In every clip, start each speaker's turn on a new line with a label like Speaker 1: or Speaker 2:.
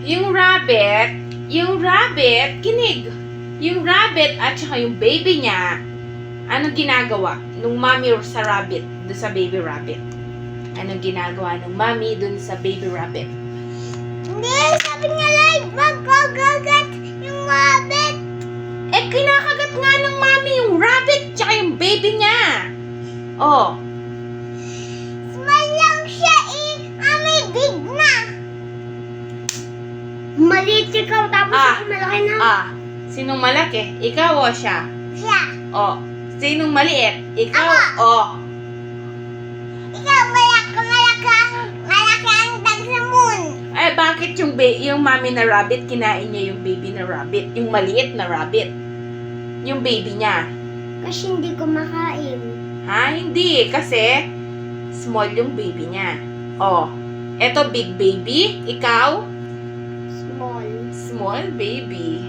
Speaker 1: yung rabbit, kinig. Yung rabbit at saka yung baby niya, anong ginagawa nung mommy sa rabbit, dun sa baby rabbit? Anong ginagawa ng mommy dun sa baby rabbit?
Speaker 2: Hindi, sabi niya like, magkagagat yung rabbit.
Speaker 1: Eh, kinakagat nga ng mommy yung rabbit tsaka yung baby niya. Oh,
Speaker 2: Small lang siya may big na. Maliit ikaw, tapos ako malaki na.
Speaker 1: sinong malaki? Ikaw o siya?
Speaker 2: Siya.
Speaker 1: Oh, sinong maliit? Ikaw
Speaker 2: Ako.
Speaker 1: o?
Speaker 2: Ikaw, malaki ang dag sa moon.
Speaker 1: Eh, bakit yung mommy na rabbit, kinain niya yung baby na rabbit? Yung maliit na rabbit. Yung baby niya.
Speaker 2: Kasi hindi ko makain.
Speaker 1: Ha? Hindi. Kasi, small yung baby niya. Oh, eto big baby. Ikaw,
Speaker 2: Small.
Speaker 1: small baby.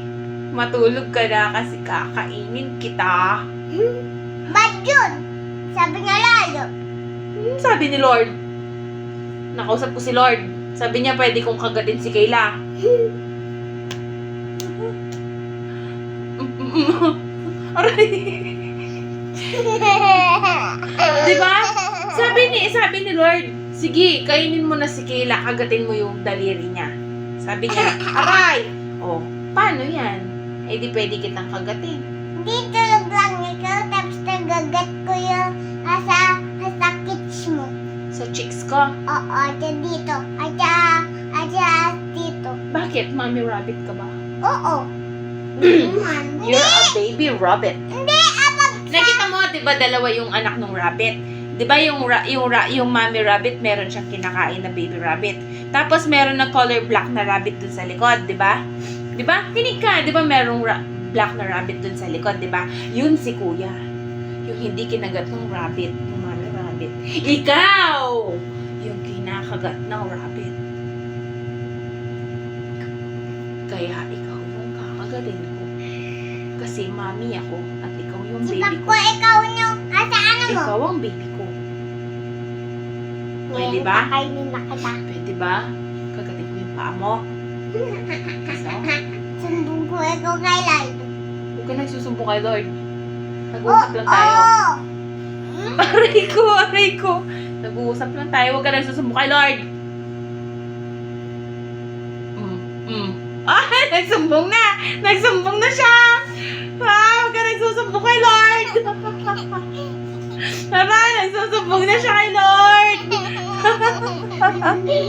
Speaker 1: Matulog ka na kasi kakainin kita.
Speaker 2: Ba't yun? Sabi niya lalo.
Speaker 1: Sabi ni Lord. Nakausap ko si Lord. Sabi niya pwede kong kagatin si Kayla. Aray. Diba? Sabi ni Lord, sige, kainin mo na si Kayla, kagatin mo yung daliri niya. Sabi niya, aray! Oh, paano yan? Eh di pwede kitang kagatin.
Speaker 2: Hindi tulog lang ikaw, tapos nagagat ko yung sa kids mo.
Speaker 1: Sa cheeks ko.
Speaker 2: Oo, at dito. At dito.
Speaker 1: Bakit? Mommy rabbit ka ba?
Speaker 2: Oo.
Speaker 1: You're a baby rabbit.
Speaker 2: Hindi,
Speaker 1: Nakita mo, 'di ba dalawa yung anak ng rabbit? 'Di ba yung mommy rabbit meron siyang kinakain na baby rabbit. Tapos meron na color black na rabbit dun sa likod, 'di ba? 'Di ba? Kinig ka, 'di ba merong black na rabbit dun sa likod, 'di ba? Yun si Kuya. Yung hindi kinagat ng rabbit, yung mommy rabbit. Ikaw! Yung kinakagat ng rabbit. Kaya ikaw yung kakagatin ko. Kasi mommy ako at ikaw yung baby
Speaker 2: Sipag
Speaker 1: ko.
Speaker 2: ko ikaw yung asa ano mo.
Speaker 1: Ikaw ang baby ko. Pwede ba?
Speaker 2: Kakainin na kita.
Speaker 1: Pwede ba? Kagatin ko yung paa mo. So,
Speaker 2: Sumbong ko ikaw kay Lalo.
Speaker 1: huwag ka nagsusumbo kay Lord. Nag-uusap lang tayo.
Speaker 2: Oo.
Speaker 1: Aray ko. Nag-uusap lang tayo. Huwag ka nagsusumbo kay Lord. Nagsumbong na. Nagsumbong na siya. Huwag ka nagsusumbo kay Lord. Aray, nagsusumbong na siya kay Lord.